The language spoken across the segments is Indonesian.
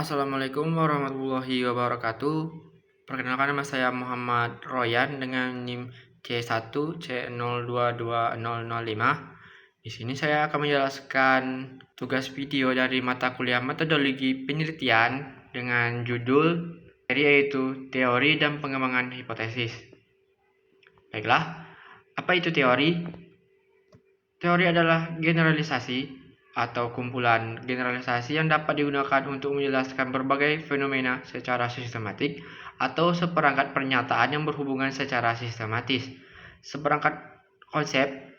Assalamualaikum warahmatullahi wabarakatuh. Perkenalkan, nama saya Muhammad Royan dengan NIM C1C022005. Di sini saya akan menjelaskan tugas video dari mata kuliah metodologi penelitian dengan judul yaitu teori dan pengembangan hipotesis. Baiklah, apa itu teori? Teori adalah generalisasi atau kumpulan generalisasi yang dapat digunakan untuk menjelaskan berbagai fenomena secara sistematik atau seperangkat pernyataan yang berhubungan secara sistematis. Seperangkat konsep,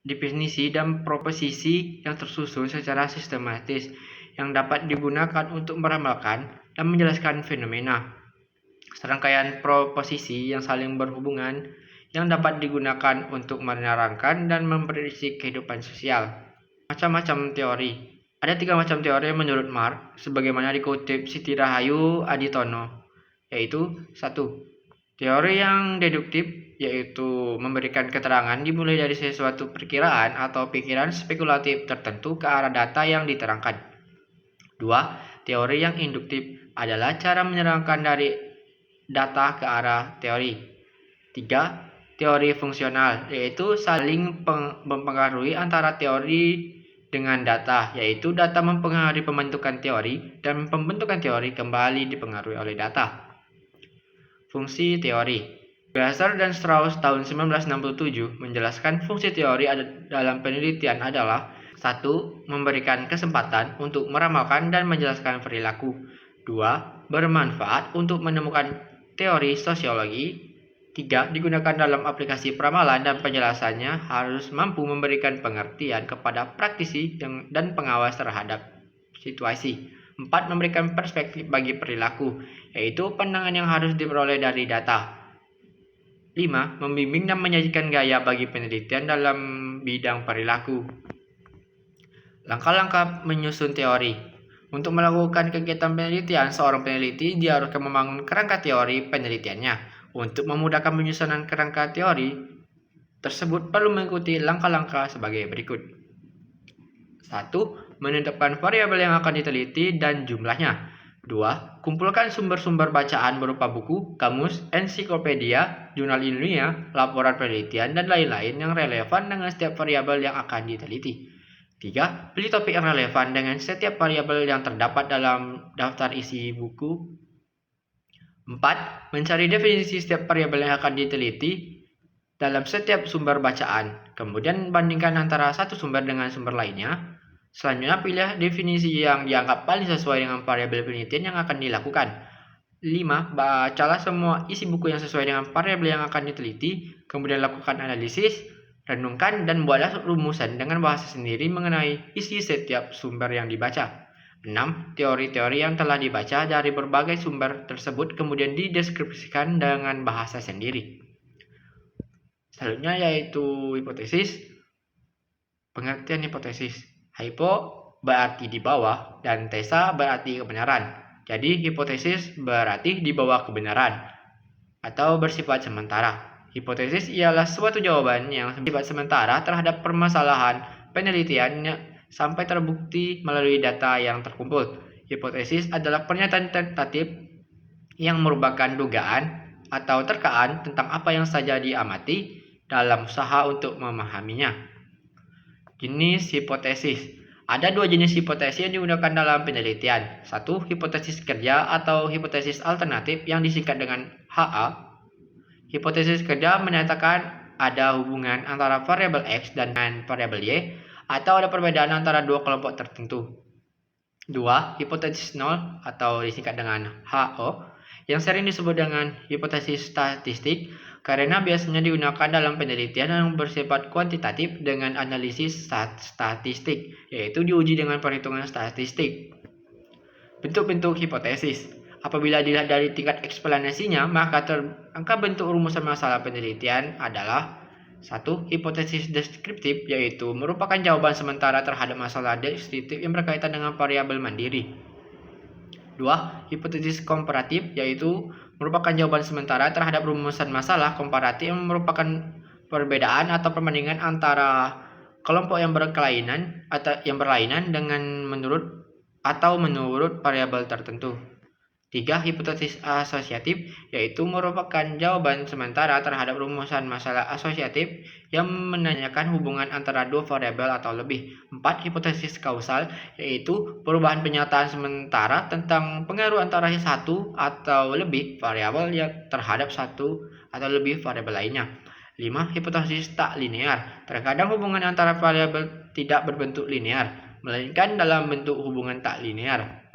definisi, dan proposisi yang tersusun secara sistematis yang dapat digunakan untuk meramalkan dan menjelaskan fenomena. Serangkaian proposisi yang saling berhubungan yang dapat digunakan untuk menerangkan dan memprediksi kehidupan sosial. Macam-macam teori. Ada 3 macam teori menurut Marx, sebagaimana dikutip Siti Rahayu Aditono, yaitu 1. Teori yang deduktif, yaitu memberikan keterangan dimulai dari sesuatu perkiraan atau pikiran spekulatif tertentu ke arah data yang diterangkan. 2. Teori yang induktif adalah cara menerangkan dari data ke arah teori. 3. Teori fungsional, yaitu saling mempengaruhi antara teori dengan data, yaitu data mempengaruhi pembentukan teori dan pembentukan teori kembali dipengaruhi oleh data. Fungsi teori. Besser dan Strauss tahun 1967 menjelaskan fungsi teori dalam penelitian adalah 1. Memberikan kesempatan untuk meramalkan dan menjelaskan perilaku. 2. Bermanfaat untuk menemukan teori sosiologi. 3. Digunakan dalam aplikasi peramalan dan penjelasannya harus mampu memberikan pengertian kepada praktisi dan pengawas terhadap situasi. 4. Memberikan perspektif bagi perilaku, yaitu pandangan yang harus diperoleh dari data. 5. Membimbing dan menyajikan gaya bagi penelitian dalam bidang perilaku. Langkah-langkah menyusun teori. Untuk melakukan kegiatan penelitian, seorang peneliti diharuskan membangun kerangka teori penelitiannya. Untuk memudahkan penyusunan kerangka teori tersebut perlu mengikuti langkah-langkah sebagai berikut. 1. Menentukan variabel yang akan diteliti dan jumlahnya. 2. Kumpulkan sumber-sumber bacaan berupa buku, kamus, ensiklopedia, jurnal ilmiah, laporan penelitian, dan lain-lain yang relevan dengan setiap variabel yang akan diteliti. 3. Pilih topik yang relevan dengan setiap variabel yang terdapat dalam daftar isi buku. 4. Mencari definisi setiap variabel yang akan diteliti dalam setiap sumber bacaan. Kemudian bandingkan antara satu sumber dengan sumber lainnya. Selanjutnya, pilih definisi yang dianggap paling sesuai dengan variabel penelitian yang akan dilakukan. 5. Bacalah semua isi buku yang sesuai dengan variabel yang akan diteliti. Kemudian lakukan analisis, renungkan, dan buatlah rumusan dengan bahasa sendiri mengenai isi setiap sumber yang dibaca. 6. Teori-teori yang telah dibaca dari berbagai sumber tersebut kemudian dideskripsikan dengan bahasa sendiri. Selanjutnya yaitu hipotesis. Pengertian hipotesis. Hypo berarti di bawah dan tesa berarti kebenaran. Jadi hipotesis berarti di bawah kebenaran atau bersifat sementara. Hipotesis ialah suatu jawaban yang bersifat sementara terhadap permasalahan penelitian sampai terbukti melalui data yang terkumpul. Hipotesis adalah pernyataan tentatif yang merupakan dugaan atau terkaan tentang apa yang saja diamati dalam usaha untuk memahaminya. Jenis hipotesis. Ada 2 jenis hipotesis yang digunakan dalam penelitian. 1. Hipotesis kerja atau hipotesis alternatif yang disingkat dengan HA. Hipotesis kerja menyatakan ada hubungan antara variabel X dan variabel Y, atau ada perbedaan antara 2 kelompok tertentu. 2. Hipotesis nol atau disingkat dengan HO, yang sering disebut dengan hipotesis statistik karena biasanya digunakan dalam penelitian yang bersifat kuantitatif dengan analisis statistik, yaitu diuji dengan perhitungan statistik. Bentuk-bentuk hipotesis. Apabila dilihat dari tingkat eksplanasinya, maka bentuk rumusan masalah penelitian adalah 1. Hipotesis deskriptif, yaitu merupakan jawaban sementara terhadap masalah deskriptif yang berkaitan dengan variabel mandiri. 2. Hipotesis komparatif, yaitu merupakan jawaban sementara terhadap rumusan masalah komparatif yang merupakan perbedaan atau perbandingan antara kelompok yang berkelainan atau yang berlainan dengan menurut atau menurut variabel tertentu. 3. Hipotesis asosiatif, yaitu merupakan jawaban sementara terhadap rumusan masalah asosiatif yang menanyakan hubungan antara dua variabel atau lebih. 4. Hipotesis kausal, yaitu perubahan penyataan sementara tentang pengaruh antara satu atau lebih variabel yang terhadap satu atau lebih variabel lainnya. 5. Hipotesis tak linear, terkadang hubungan antara variabel tidak berbentuk linear, melainkan dalam bentuk hubungan tak linear.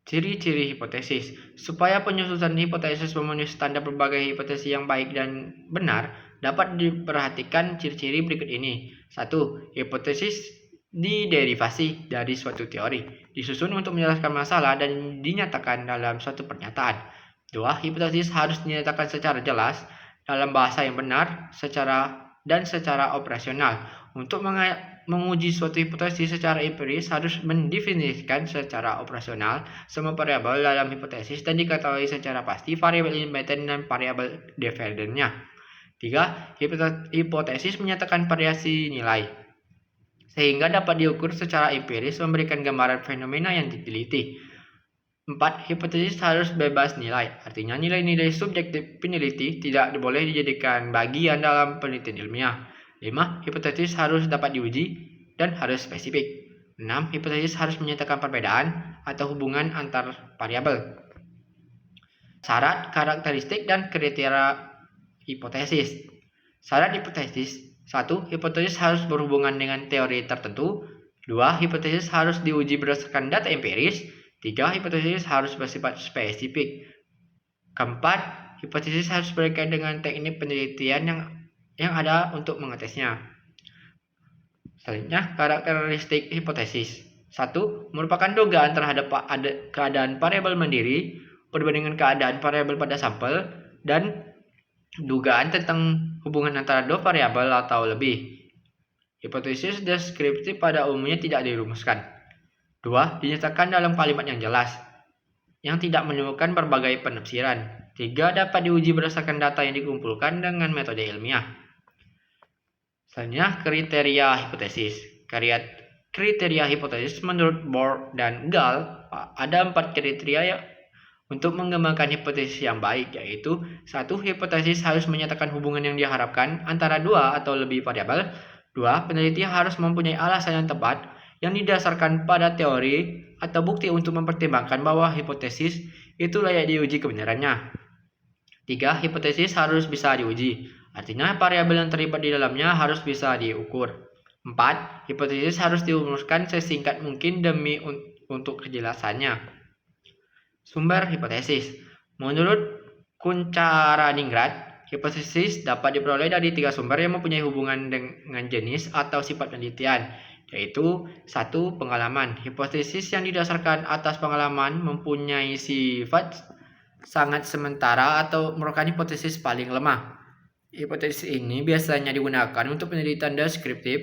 Ciri-ciri hipotesis. Supaya penyusunan hipotesis memenuhi standar berbagai hipotesis yang baik dan benar, dapat diperhatikan ciri-ciri berikut ini. 1. Hipotesis diderivasi dari suatu teori, disusun untuk menjelaskan masalah dan dinyatakan dalam suatu pernyataan. 2. Hipotesis harus dinyatakan secara jelas, dalam bahasa yang benar, secara operasional. Untuk menguji suatu hipotesis secara empiris harus mendefinisikan secara operasional semua variabel dalam hipotesis dan diketahui secara pasti variabel independen dan variabel dependennya. 3. Hipotesis menyatakan variasi nilai, sehingga dapat diukur secara empiris memberikan gambaran fenomena yang diteliti. 4. Hipotesis harus bebas nilai, artinya nilai-nilai subjektif peneliti tidak boleh dijadikan bagian dalam penelitian ilmiah. 5. Hipotesis harus dapat diuji dan harus spesifik. 6. Hipotesis harus menyatakan perbedaan atau hubungan antar variabel. Syarat, karakteristik, dan kriteria hipotesis. Syarat hipotesis. 1. Hipotesis harus berhubungan dengan teori tertentu. 2. Hipotesis harus diuji berdasarkan data empiris. 3. Hipotesis harus bersifat spesifik. 4. Hipotesis harus berkaitan dengan teknik penelitian yang ada untuk mengetesnya. Selanjutnya, karakteristik hipotesis. 1. Merupakan dugaan terhadap keadaan variabel mandiri perbandingan keadaan variabel pada sampel dan dugaan tentang hubungan antara dua variabel atau lebih. Hipotesis deskriptif pada umumnya tidak dirumuskan. 2. Dinyatakan dalam kalimat yang jelas, yang tidak menimbulkan berbagai penafsiran. 3. Dapat diuji berdasarkan data yang dikumpulkan dengan metode ilmiah. Selanjutnya, kriteria hipotesis. Kriteria hipotesis menurut Bohr dan Gall ada 4 kriteria untuk mengembangkan hipotesis yang baik, yaitu 1. Hipotesis harus menyatakan hubungan yang diharapkan antara dua atau lebih variabel. 2. Peneliti harus mempunyai alasan yang tepat yang didasarkan pada teori atau bukti untuk mempertimbangkan bahwa hipotesis itu layak diuji kebenarannya. 3. Hipotesis harus bisa diuji, artinya variabel yang terlibat di dalamnya harus bisa diukur. 4. Hipotesis harus dirumuskan sesingkat mungkin demi untuk kejelasannya. Sumber hipotesis. Menurut Kunchara-Ningrat, hipotesis dapat diperoleh dari 3 sumber yang mempunyai hubungan dengan jenis atau sifat penelitian, yaitu 1. Pengalaman. Hipotesis yang didasarkan atas pengalaman mempunyai sifat sangat sementara atau merupakan hipotesis paling lemah. Hipotesis ini biasanya digunakan untuk penelitian deskriptif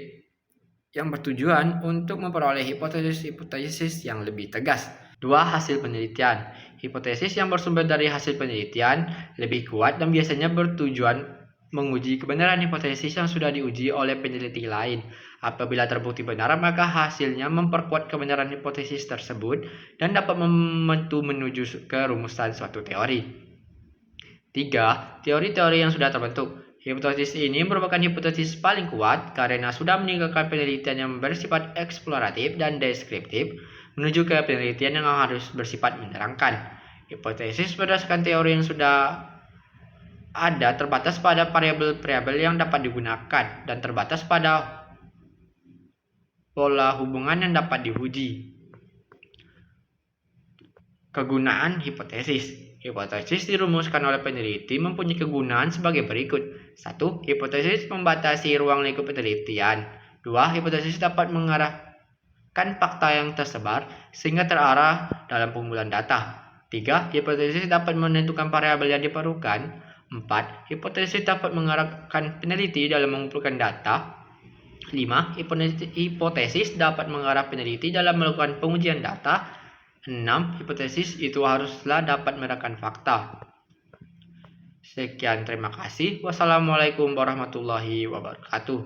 yang bertujuan untuk memperoleh hipotesis yang lebih tegas. 2. Hasil penelitian. Hipotesis yang bersumber dari hasil penelitian lebih kuat dan biasanya bertujuan menguji kebenaran hipotesis yang sudah diuji oleh peneliti lain. Apabila terbukti benar, maka hasilnya memperkuat kebenaran hipotesis tersebut dan dapat membantu menuju ke rumusan suatu teori. 3. Teori-teori yang sudah terbentuk. Hipotesis ini merupakan hipotesis paling kuat karena sudah meninggalkan penelitian yang bersifat eksploratif dan deskriptif menuju ke penelitian yang harus bersifat menerangkan. Hipotesis berdasarkan teori yang sudah ada terbatas pada variabel-variabel yang dapat digunakan dan terbatas pada pola hubungan yang dapat diuji. Kegunaan hipotesis. Hipotesis dirumuskan oleh peneliti mempunyai kegunaan sebagai berikut. 1. Hipotesis membatasi ruang lingkup penelitian. 2. Hipotesis dapat mengarahkan fakta yang tersebar sehingga terarah dalam pengumpulan data. 3. Hipotesis dapat menentukan variabel yang diperlukan. 4. Hipotesis dapat mengarahkan peneliti dalam mengumpulkan data. 5. Hipotesis dapat mengarah peneliti dalam melakukan pengujian data. 6. Hipotesis itu haruslah dapat menerangkan fakta. Sekian, terima kasih. Wassalamualaikum warahmatullahi wabarakatuh.